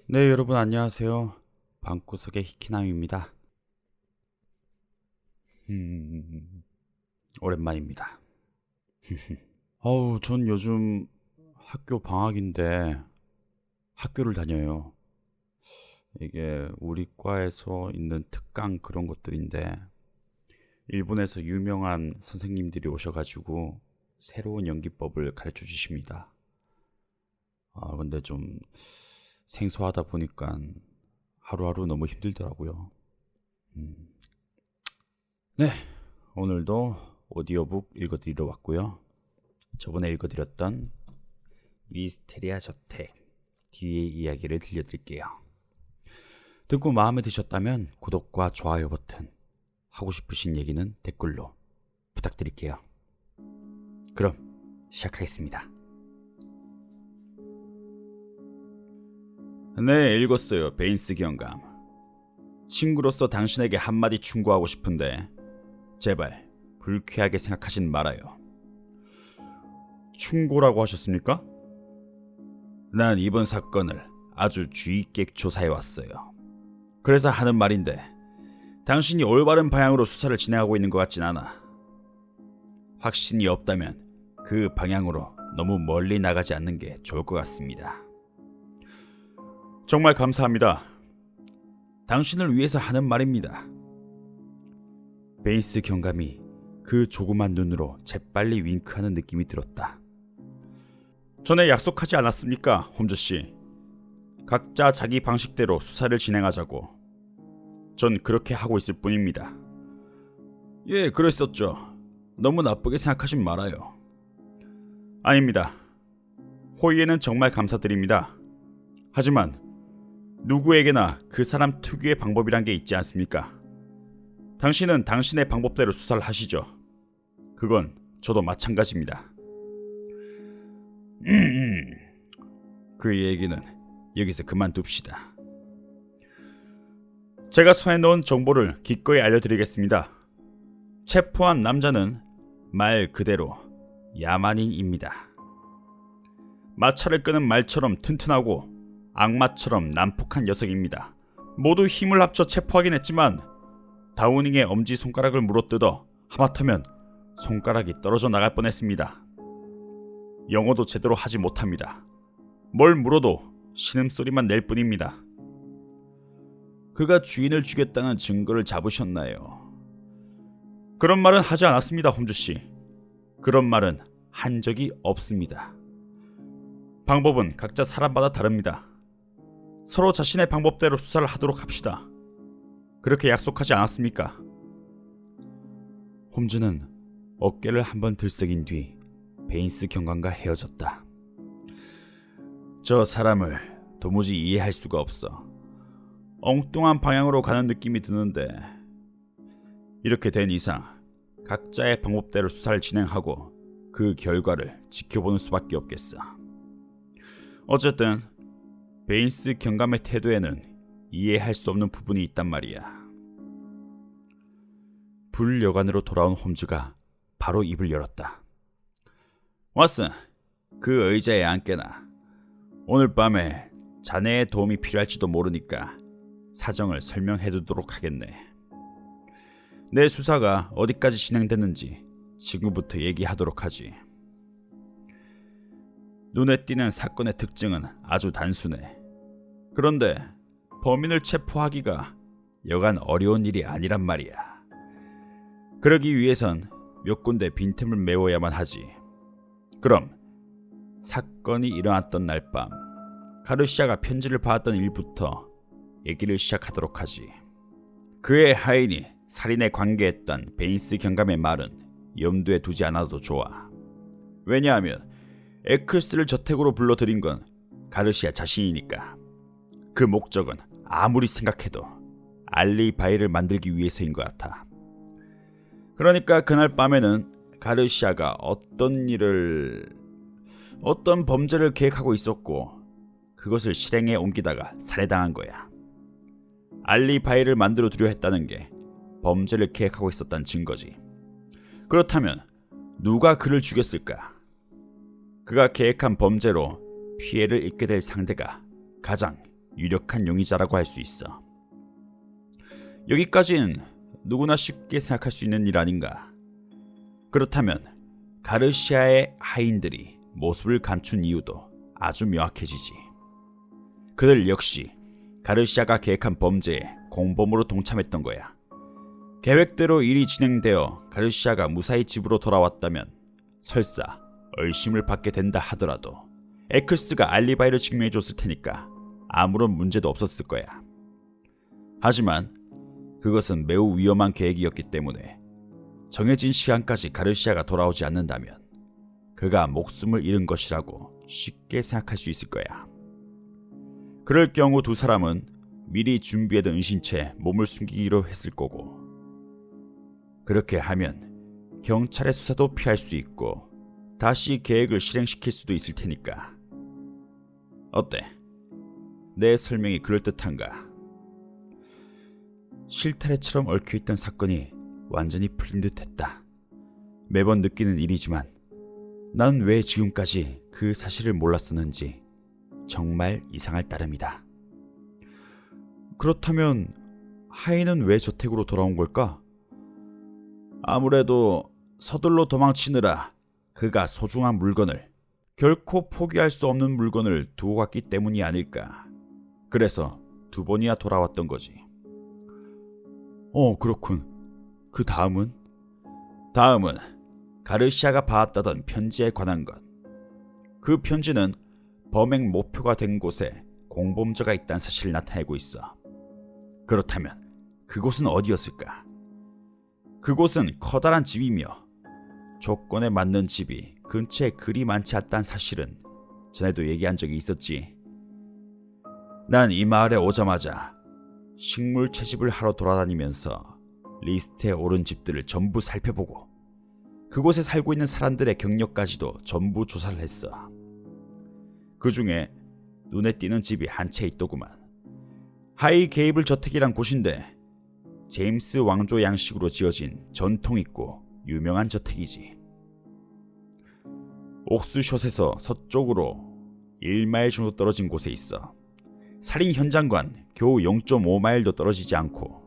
네, 여러분 안녕하세요. 방구석의 히키남입니다. 오랜만입니다. 전 요즘 학교 방학인데 학교를 다녀요. 이게 우리 과에서 있는 특강 그런 것들인데 일본에서 유명한 선생님들이 오셔가지고 새로운 연기법을 가르쳐 주십니다. 근데 좀 생소하다 보니까 하루하루 너무 힘들더라고요. 음. 네, 오늘도 오디오북 읽어드리러 왔고요. 저번에 읽어드렸던 미스테리아 저택 뒤의 이야기를 들려드릴게요. 듣고 마음에 드셨다면 구독과 좋아요 버튼, 하고 싶으신 얘기는 댓글로 부탁드릴게요. 그럼 시작하겠습니다. 네, 읽었어요. 베인스 경감. 친구로서 당신에게 한마디 충고하고 싶은데 제발 불쾌하게 생각하진 말아요. 충고라고 하셨습니까? 난 이번 사건을 아주 주의 있게 조사해왔어요. 그래서 하는 말인데 당신이 올바른 방향으로 수사를 진행하고 있는 것 같진 않아. 확신이 없다면 그 방향으로 너무 멀리 나가지 않는 게 좋을 것 같습니다. 정말 감사합니다. 당신을 위해서 하는 말입니다. 베인스 경감이 그 조그만 눈으로 재빨리 윙크하는 느낌이 들었다. 전에 약속하지 않았습니까, 홈즈씨? 각자 자기 방식대로 수사를 진행하자고. 전 그렇게 하고 있을 뿐입니다. 예, 그랬었죠. 너무 나쁘게 생각하진 말아요. 아닙니다. 호의에는 정말 감사드립니다. 하지만 누구에게나 그 사람 특유의 방법이란 게 있지 않습니까? 당신은 당신의 방법대로 수사를 하시죠. 그건 저도 마찬가지입니다. 그 얘기는 여기서 그만둡시다. 제가 손에 넣은 정보를 기꺼이 알려드리겠습니다. 체포한 남자는 말 그대로 야만인입니다. 마차를 끄는 말처럼 튼튼하고 악마처럼 난폭한 녀석입니다. 모두 힘을 합쳐 체포하긴 했지만 다우닝의 엄지손가락을 물어뜯어 하마터면 손가락이 떨어져 나갈 뻔했습니다. 영어도 제대로 하지 못합니다. 뭘 물어도 신음소리만 낼 뿐입니다. 그가 주인을 죽였다는 증거를 잡으셨나요? 그런 말은 하지 않았습니다, 홈즈씨. 그런 말은 한 적이 없습니다. 방법은 각자 사람마다 다릅니다. 서로 자신의 방법대로 수사를 하도록 합시다. 그렇게 약속하지 않았습니까? 홈즈는 어깨를 한번 들썩인 뒤 베인스 경감과 헤어졌다. 저 사람을 도무지 이해할 수가 없어. 엉뚱한 방향으로 가는 느낌이 드는데 이렇게 된 이상 각자의 방법대로 수사를 진행하고 그 결과를 지켜보는 수밖에 없겠어. 어쨌든 베인스 경감의 태도에는 이해할 수 없는 부분이 있단 말이야. 불여관으로 돌아온 홈즈가 바로 입을 열었다. 왓슨, 그 의자에 앉게나. 오늘 밤에 자네의 도움이 필요할지도 모르니까 사정을 설명해두도록 하겠네. 내 수사가 어디까지 진행됐는지 지금부터 얘기하도록 하지. 눈에 띄는 사건의 특징은 아주 단순해. 그런데 범인을 체포하기가 여간 어려운 일이 아니란 말이야. 그러기 위해선 몇 군데 빈틈을 메워야만 하지. 그럼 사건이 일어났던 날 밤 가르시아가 편지를 받았던 일부터 얘기를 시작하도록 하지. 그의 하인이 살인에 관계했던 베인스 경감의 말은 염두에 두지 않아도 좋아. 왜냐하면 에클스를 저택으로 불러들인 건 가르시아 자신이니까. 그 목적은 아무리 생각해도 알리바이를 만들기 위해서인 것 같아. 그러니까 그날 밤에는 가르시아가 어떤 범죄를 계획하고 있었고 그것을 실행에 옮기다가 살해당한 거야. 알리바이를 만들어 두려 했다는 게 범죄를 계획하고 있었다는 증거지. 그렇다면 누가 그를 죽였을까? 그가 계획한 범죄로 피해를 입게 될 상대가 가장 유력한 용의자라고 할 수 있어. 여기까진 누구나 쉽게 생각할 수 있는 일 아닌가? 그렇다면 가르시아의 하인들이 모습을 감춘 이유도 아주 명확해지지. 그들 역시 가르시아가 계획한 범죄에 공범으로 동참했던 거야. 계획대로 일이 진행되어 가르시아가 무사히 집으로 돌아왔다면 설사 얼심을 받게 된다 하더라도 에클스가 알리바이를 증명해줬을 테니까 아무런 문제도 없었을 거야. 하지만 그것은 매우 위험한 계획이었기 때문에 정해진 시간까지 가르시아가 돌아오지 않는다면 그가 목숨을 잃은 것이라고 쉽게 생각할 수 있을 거야. 그럴 경우 두 사람은 미리 준비해둔 은신처에 몸을 숨기기로 했을 거고, 그렇게 하면 경찰의 수사도 피할 수 있고 다시 계획을 실행시킬 수도 있을 테니까. 어때? 내 설명이 그럴듯한가? 실타래처럼 얽혀있던 사건이 완전히 풀린 듯했다. 매번 느끼는 일이지만 난 왜 지금까지 그 사실을 몰랐었는지 정말 이상할 따름이다. 그렇다면 하인은 왜 저택으로 돌아온 걸까? 아무래도 서둘러 도망치느라 그가 소중한 물건을, 결코 포기할 수 없는 물건을 두고 갔기 때문이 아닐까. 그래서 두 번이나 돌아왔던 거지. 그렇군. 그 다음은? 다음은 가르시아가 받았다던 편지에 관한 것. 그 편지는 범행 목표가 된 곳에 공범자가 있다는 사실을 나타내고 있어. 그렇다면 그곳은 어디였을까? 그곳은 커다란 집이며 조건에 맞는 집이 근처에 그리 많지 않다는 사실은 전에도 얘기한 적이 있었지. 난 이 마을에 오자마자 식물 채집을 하러 돌아다니면서 리스트에 오른 집들을 전부 살펴보고 그곳에 살고 있는 사람들의 경력까지도 전부 조사를 했어. 그 중에 눈에 띄는 집이 한 채 있더구만. 하이 게이블 저택이란 곳인데 제임스 왕조 양식으로 지어진 전통 있고 유명한 저택이지. 옥스숏에서 서쪽으로 1마일 정도 떨어진 곳에 있어. 살인 현장과는 겨우 0.5마일도 떨어지지 않고,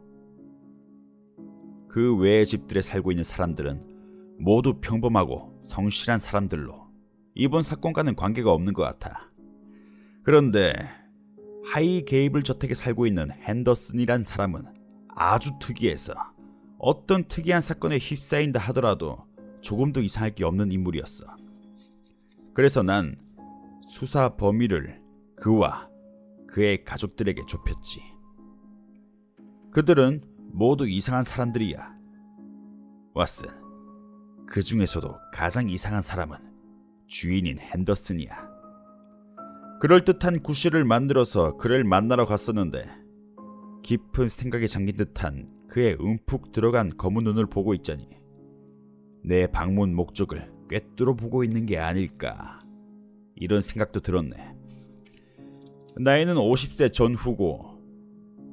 그 외의 집들에 살고 있는 사람들은 모두 평범하고 성실한 사람들로 이번 사건과는 관계가 없는 것 같아. 그런데 하이 게이블 저택에 살고 있는 핸더슨이란 사람은 아주 특이해서 어떤 특이한 사건에 휩싸인다 하더라도 조금도 이상할 게 없는 인물이었어. 그래서 난 수사 범위를 그와 그의 가족들에게 좁혔지. 그들은 모두 이상한 사람들이야. 왓슨, 그 중에서도 가장 이상한 사람은 주인인 핸더슨이야. 그럴듯한 구실을 만들어서 그를 만나러 갔었는데 깊은 생각에 잠긴 듯한 그의 움푹 들어간 검은 눈을 보고 있자니 내 방문 목적을 꿰뚫어 보고 있는 게 아닐까, 이런 생각도 들었네. 나이는 50세 전후고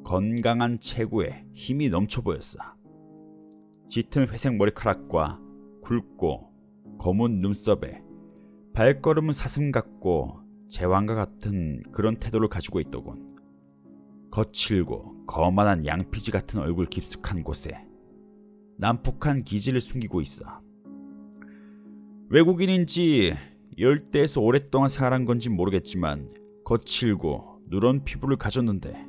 건강한 체구에 힘이 넘쳐 보였어. 짙은 회색 머리카락과 굵고 검은 눈썹에 발걸음은 사슴 같고 제왕과 같은 그런 태도를 가지고 있더군. 거칠고 거만한 양피지 같은 얼굴 깊숙한 곳에 난폭한 기질을 숨기고 있어. 외국인인지 열대에서 오랫동안 생활한 건지 모르겠지만 거칠고 누런 피부를 가졌는데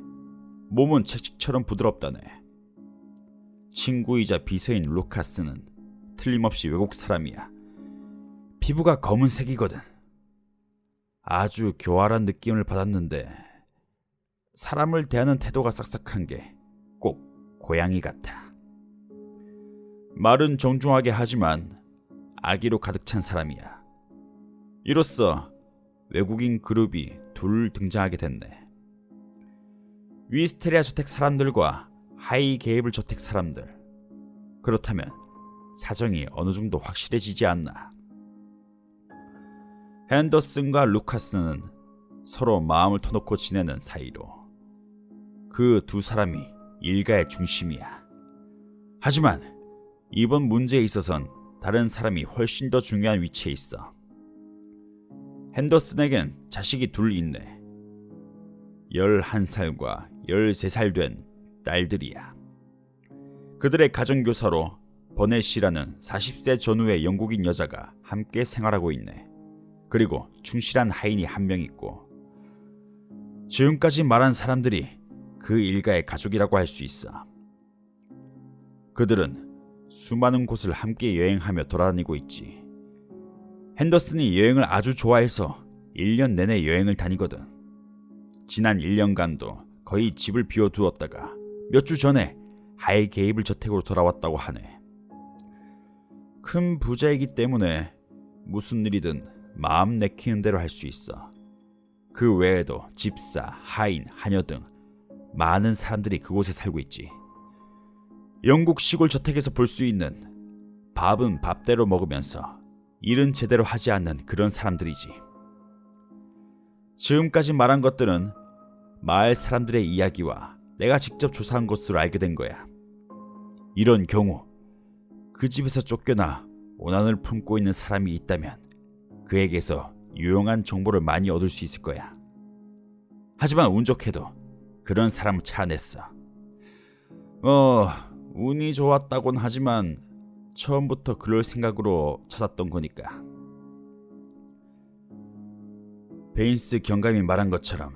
몸은 채찍처럼 부드럽다네. 친구이자 비서인 루카스는 틀림없이 외국 사람이야. 피부가 검은색이거든. 아주 교활한 느낌을 받았는데 사람을 대하는 태도가 싹싹한 게 꼭 고양이 같아. 말은 정중하게 하지만 악의로 가득 찬 사람이야. 이로써 외국인 그룹이 둘 등장하게 됐네. 위스테리아 저택 사람들과 하이 게이블 저택 사람들. 그렇다면 사정이 어느 정도 확실해지지 않나. 핸더슨과 루카스는 서로 마음을 터놓고 지내는 사이로 그 두 사람이 일가의 중심이야. 하지만 이번 문제에 있어선 다른 사람이 훨씬 더 중요한 위치에 있어. 핸더슨에겐 자식이 둘 있네. 11살과 13살 된 딸들이야. 그들의 가정교사로 버넷이라는 40세 전후의 영국인 여자가 함께 생활하고 있네. 그리고 충실한 하인이 한 명 있고, 지금까지 말한 사람들이 그 일가의 가족이라고 할 수 있어. 그들은 수많은 곳을 함께 여행하며 돌아다니고 있지. 핸더슨이 여행을 아주 좋아해서 1년 내내 여행을 다니거든. 지난 1년간도 거의 집을 비워두었다가 몇 주 전에 하이게이블 저택으로 돌아왔다고 하네. 큰 부자이기 때문에 무슨 일이든 마음 내키는 대로 할 수 있어. 그 외에도 집사, 하인, 하녀 등 많은 사람들이 그곳에 살고 있지. 영국 시골 저택에서 볼 수 있는 밥은 밥대로 먹으면서 일은 제대로 하지 않는 그런 사람들이지. 지금까지 말한 것들은 마을 사람들의 이야기와 내가 직접 조사한 것으로 알게 된 거야. 이런 경우 그 집에서 쫓겨나 원한을 품고 있는 사람이 있다면 그에게서 유용한 정보를 많이 얻을 수 있을 거야. 하지만 운 좋게도 그런 사람을 찾아냈어. 운이 좋았다곤 하지만 처음부터 그럴 생각으로 찾았던 거니까. 베인스 경감이 말한 것처럼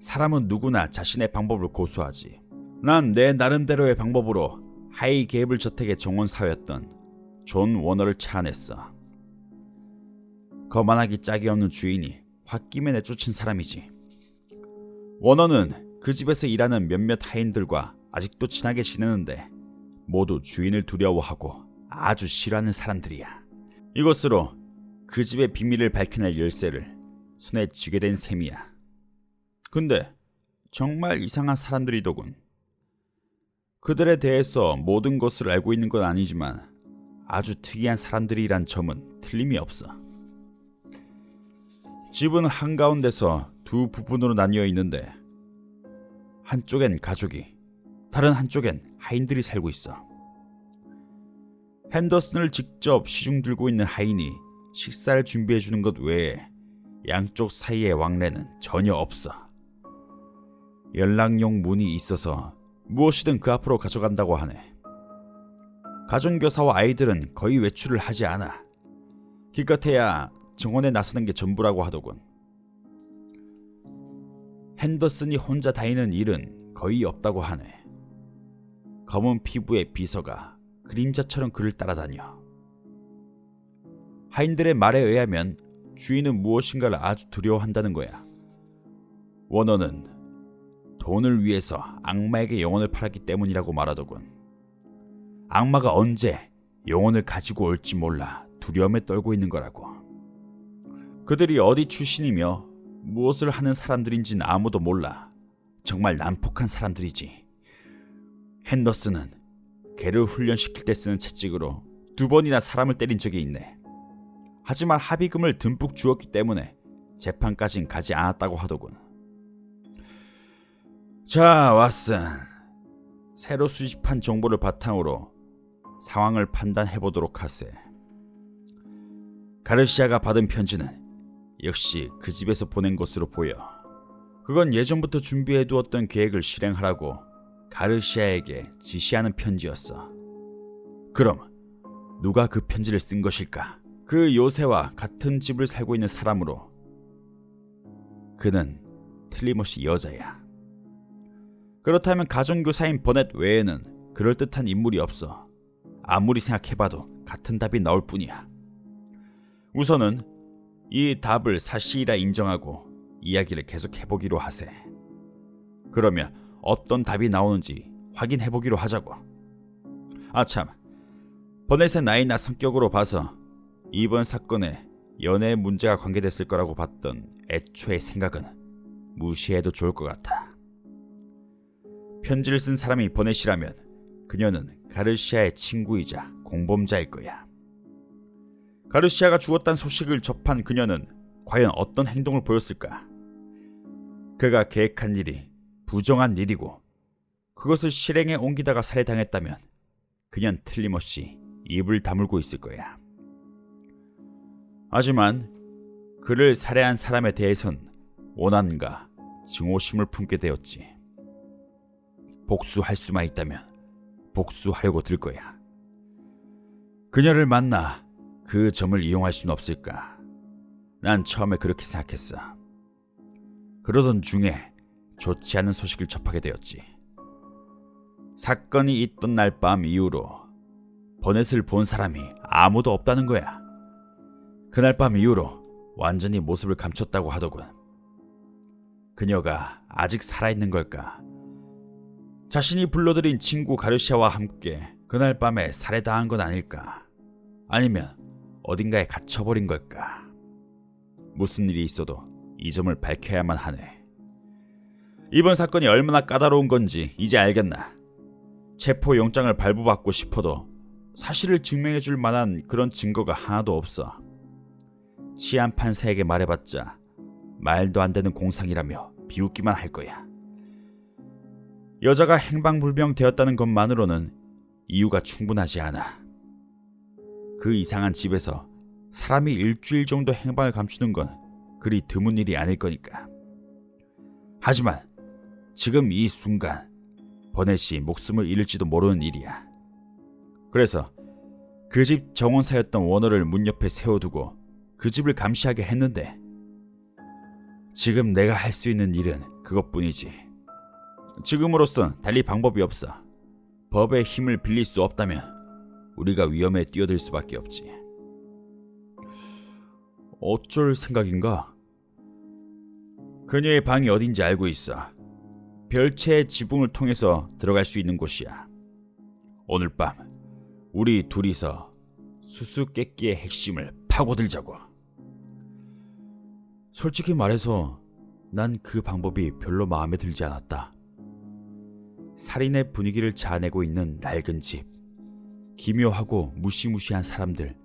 사람은 누구나 자신의 방법을 고수하지. 난 내 나름대로의 방법으로 하이게이블 저택의 정원사였던 존 워너를 찾아냈어. 거만하기 짝이 없는 주인이 홧김에 내쫓은 사람이지. 워너는 그 집에서 일하는 몇몇 하인들과 아직도 친하게 지내는데 모두 주인을 두려워하고 아주 싫어하는 사람들이야. 이것으로 그 집의 비밀을 밝혀낼 열쇠를 손에 쥐게 된 셈이야. 근데 정말 이상한 사람들이더군. 그들에 대해서 모든 것을 알고 있는 건 아니지만 아주 특이한 사람들이란 점은 틀림이 없어. 집은 한가운데서 두 부분으로 나뉘어 있는데 한쪽엔 가족이, 다른 한쪽엔 하인들이 살고 있어. 핸더슨을 직접 시중 들고 있는 하인이 식사를 준비해 주는 것 외에 양쪽 사이의 왕래는 전혀 없어. 연락용 문이 있어서 무엇이든 그 앞으로 가져간다고 하네. 가정교사와 아이들은 거의 외출을 하지 않아. 기껏해야 정원에 나서는 게 전부라고 하더군. 핸더슨이 혼자 다니는 일은 거의 없다고 하네. 검은 피부의 비서가 그림자처럼 그를 따라다녀. 하인들의 말에 의하면 주인은 무엇인가를 아주 두려워한다는 거야. 워너는 돈을 위해서 악마에게 영혼을 팔았기 때문이라고 말하더군. 악마가 언제 영혼을 가지고 올지 몰라 두려움에 떨고 있는 거라고. 그들이 어디 출신이며 무엇을 하는 사람들인지는 아무도 몰라. 정말 난폭한 사람들이지. 핸더슨은 개를 훈련시킬 때 쓰는 채찍으로 2번이나 사람을 때린 적이 있네. 하지만 합의금을 듬뿍 주었기 때문에 재판까진 가지 않았다고 하더군. 자, 왓슨. 새로 수집한 정보를 바탕으로 상황을 판단해보도록 하세. 가르시아가 받은 편지는 역시 그 집에서 보낸 것으로 보여. 그건 예전부터 준비해두었던 계획을 실행하라고 가르시아에게 지시하는 편지였어. 그럼 누가 그 편지를 쓴 것일까? 그 요새와 같은 집을 살고 있는 사람으로. 그는 틀림없이 여자야. 그렇다면 가정교사인 버넷 외에는 그럴듯한 인물이 없어. 아무리 생각해봐도 같은 답이 나올 뿐이야. 우선은 이 답을 사실이라 인정하고 이야기를 계속해보기로 하세. 그러면 어떤 답이 나오는지 확인해보기로 하자고. 아참, 버넷의 나이나 성격으로 봐서 이번 사건에 연애 문제가 관계됐을 거라고 봤던 애초의 생각은 무시해도 좋을 것 같아. 편지를 쓴 사람이 버넷이라면 그녀는 가르시아의 친구이자 공범자일 거야. 가르시아가 죽었다는 소식을 접한 그녀는 과연 어떤 행동을 보였을까? 그가 계획한 일이 부정한 일이고 그것을 실행에 옮기다가 살해당했다면 그녀는 틀림없이 입을 다물고 있을 거야. 하지만 그를 살해한 사람에 대해선 원한과 증오심을 품게 되었지. 복수할 수만 있다면 복수하려고 들 거야. 그녀를 만나 그 점을 이용할 수는 없을까? 난 처음에 그렇게 생각했어. 그러던 중에 좋지 않은 소식을 접하게 되었지. 사건이 있던 날 밤 이후로 버넷을 본 사람이 아무도 없다는 거야. 그날 밤 이후로 완전히 모습을 감췄다고 하더군. 그녀가 아직 살아있는 걸까? 자신이 불러들인 친구 가르시아와 함께 그날 밤에 살해당한 건 아닐까? 아니면 어딘가에 갇혀버린 걸까? 무슨 일이 있어도 이 점을 밝혀야만 하네. 이번 사건이 얼마나 까다로운 건지 이제 알겠나? 체포영장을 발부받고 싶어도 사실을 증명해줄 만한 그런 증거가 하나도 없어. 치안 판사에게 말해봤자 말도 안 되는 공상이라며 비웃기만 할 거야. 여자가 행방불명되었다는 것만으로는 이유가 충분하지 않아. 그 이상한 집에서 사람이 일주일 정도 행방을 감추는 건 그리 드문 일이 아닐 거니까. 하지만 지금 이 순간 버넷이 목숨을 잃을지도 모르는 일이야. 그래서 그 집 정원사였던 워너를 문 옆에 세워두고 그 집을 감시하게 했는데 지금 내가 할 수 있는 일은 그것뿐이지. 지금으로선 달리 방법이 없어. 법의 힘을 빌릴 수 없다면 우리가 위험에 뛰어들 수밖에 없지. 어쩔 생각인가? 그녀의 방이 어딘지 알고 있어. 별채의 지붕을 통해서 들어갈 수 있는 곳이야. 오늘 밤 우리 둘이서 수수께끼의 핵심을 파고들자고. 솔직히 말해서 난 그 방법이 별로 마음에 들지 않았다. 살인의 분위기를 자아내고 있는 낡은 집, 기묘하고 무시무시한 사람들,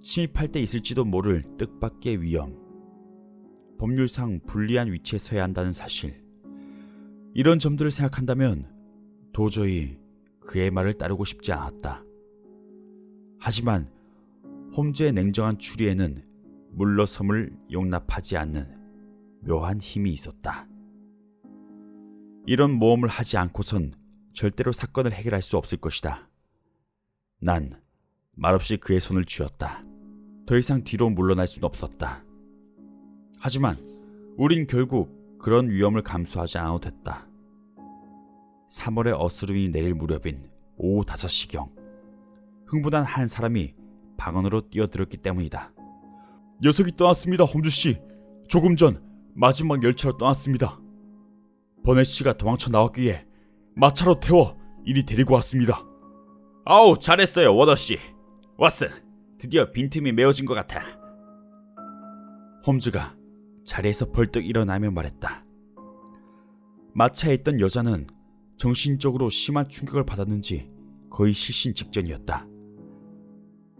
침입할 때 있을지도 모를 뜻밖의 위험, 법률상 불리한 위치에 서야 한다는 사실. 이런 점들을 생각한다면 도저히 그의 말을 따르고 싶지 않았다. 하지만 홈즈의 냉정한 추리에는 물러섬을 용납하지 않는 묘한 힘이 있었다. 이런 모험을 하지 않고선 절대로 사건을 해결할 수 없을 것이다. 난 말없이 그의 손을 쥐었다. 더 이상 뒤로 물러날 수는 없었다. 하지만 우린 결국 그런 위험을 감수하지 않아도 됐다. 3월의 어스름이 내릴 무렵인 오후 5시경, 흥분한 한 사람이 방 안으로 뛰어들었기 때문이다. 녀석이 떠났습니다, 홈즈씨. 조금 전 마지막 열차로 떠났습니다. 버넷씨가 도망쳐 나왔기에 마차로 태워 이리 데리고 왔습니다. 아우, 잘했어요, 워너씨. 왓슨, 드디어 빈틈이 메워진 것 같아. 홈즈가 자리에서 벌떡 일어나며 말했다. 마차에 있던 여자는 정신적으로 심한 충격을 받았는지 거의 실신 직전이었다.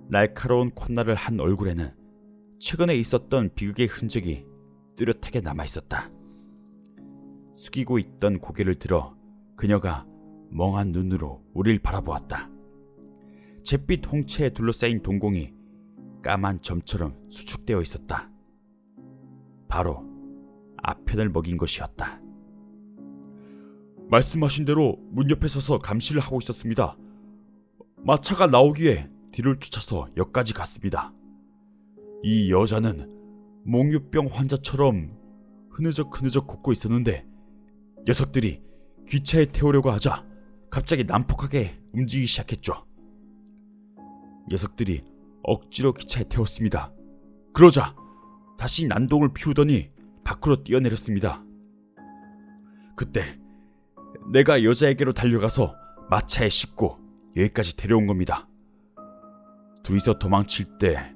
날카로운 콧날을 한 얼굴에는 최근에 있었던 비극의 흔적이 뚜렷하게 남아있었다. 숙이고 있던 고개를 들어 그녀가 멍한 눈으로 우릴 바라보았다. 잿빛 홍채에 둘러싸인 동공이 까만 점처럼 수축되어 있었다. 바로 아편을 먹인 것이었다. 말씀하신 대로 문 옆에 서서 감시를 하고 있었습니다. 마차가 나오기에 뒤를 쫓아서 역까지 갔습니다. 이 여자는 몽유병 환자처럼 흐느적 걷고 있었는데 녀석들이 기차에 태우려고 하자 갑자기 난폭하게 움직이기 시작했죠. 녀석들이 억지로 기차에 태웠습니다. 그러자 다시 난동을 피우더니 밖으로 뛰어내렸습니다. 그때 내가 여자에게로 달려가서 마차에 싣고 여기까지 데려온 겁니다. 둘이서 도망칠 때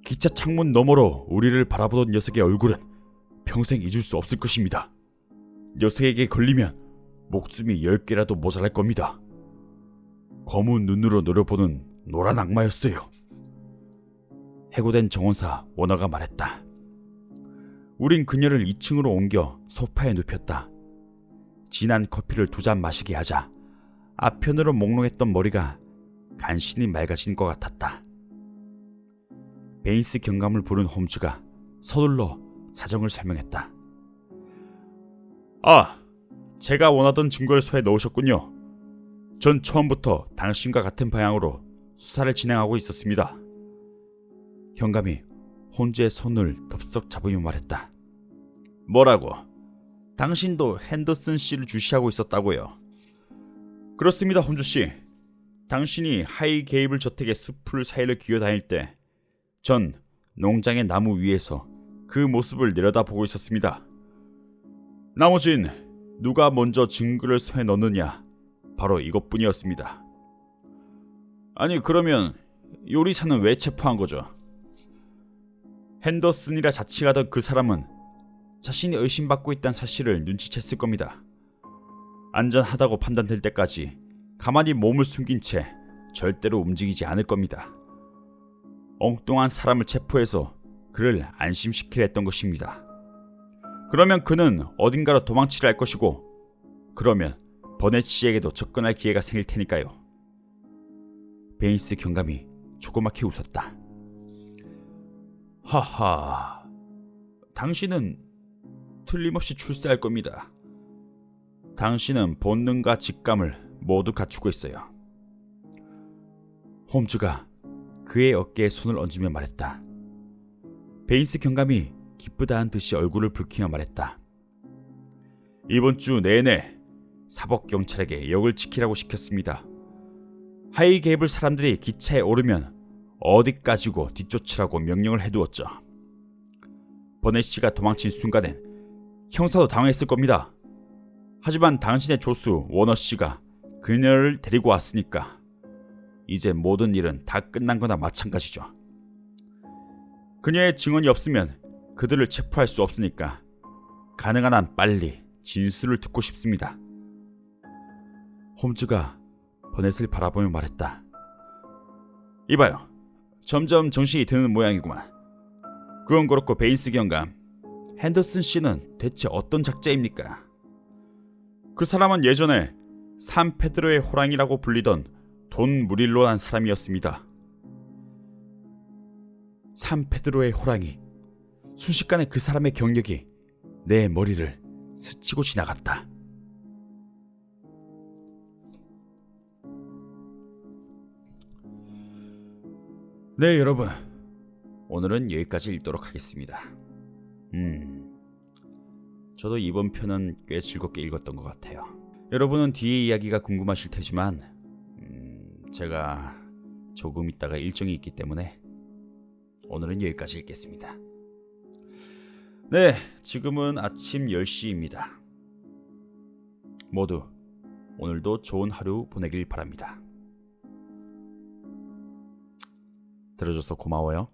기차 창문 너머로 우리를 바라보던 녀석의 얼굴은 평생 잊을 수 없을 것입니다. 녀석에게 걸리면 목숨이 10개라도 모자랄 겁니다. 검은 눈으로 노려보는 노란 악마였어요. 해고된 정원사 워너가 말했다. 우린 그녀를 2층으로 옮겨 소파에 눕혔다. 진한 커피를 2잔 마시게 하자 아편으로 몽롱했던 머리가 간신히 맑아진 것 같았다. 베인스 경감을 부른 홈즈가 서둘러 사정을 설명했다. 아, 제가 원하던 증거를 손에 넣으셨군요. 전 처음부터 당신과 같은 방향으로 수사를 진행하고 있었습니다. 경감이 홈즈의 손을 덥석 잡으며 말했다. 뭐라고? 당신도 핸더슨 씨를 주시하고 있었다고요? 그렇습니다, 홈즈 씨. 당신이 하이게이블 저택의 숲풀 사이를 기어다닐 때 전 농장의 나무 위에서 그 모습을 내려다보고 있었습니다. 나머진 누가 먼저 증거를 손에 넣느냐, 바로 이것뿐이었습니다. 아니, 그러면 요리사는 왜 체포한 거죠? 핸더슨이라 자칭하던 그 사람은 자신이 의심받고 있다는 사실을 눈치챘을 겁니다. 안전하다고 판단될 때까지 가만히 몸을 숨긴 채 절대로 움직이지 않을 겁니다. 엉뚱한 사람을 체포해서 그를 안심시키려 했던 것입니다. 그러면 그는 어딘가로 도망치려 할 것이고, 그러면 버넷 씨에게도 접근할 기회가 생길 테니까요. 베인스 경감이 조그맣게 웃었다. 하하, 당신은 틀림없이 출세할 겁니다. 당신은 본능과 직감을 모두 갖추고 있어요. 홈즈가 그의 어깨에 손을 얹으며 말했다. 베인스 경감이 기쁘다는 듯이 얼굴을 붉히며 말했다. 이번 주 내내 사법경찰에게 역을 지키라고 시켰습니다. 하이게이블 사람들이 기차에 오르면 어디까지고 뒤쫓으라고 명령을 해두었죠. 버넷 씨가 도망친 순간엔 형사도 당황했을 겁니다. 하지만 당신의 조수 워너 씨가 그녀를 데리고 왔으니까 이제 모든 일은 다 끝난 거나 마찬가지죠. 그녀의 증언이 없으면 그들을 체포할 수 없으니까 가능한 한 빨리 진술을 듣고 싶습니다. 홈즈가 버넷을 바라보며 말했다. 이봐요. 점점 정신이 드는 모양이구만. 그건 그렇고 베인스 경감, 핸더슨 씨는 대체 어떤 작자입니까? 그 사람은 예전에 산 페드로의 호랑이라고 불리던 돈 무릴로란 사람이었습니다. 산 페드로의 호랑이. 순식간에 그 사람의 경력이 내 머리를 스치고 지나갔다. 네, 여러분. 오늘은 여기까지 읽도록 하겠습니다. 저도 이번 편은 꽤 즐겁게 읽었던 것 같아요. 여러분은 뒤에 이야기가 궁금하실 테지만 제가 조금 있다가 일정이 있기 때문에 오늘은 여기까지 읽겠습니다. 네, 지금은 아침 10시입니다. 모두 오늘도 좋은 하루 보내길 바랍니다. 들어줘서 고마워요.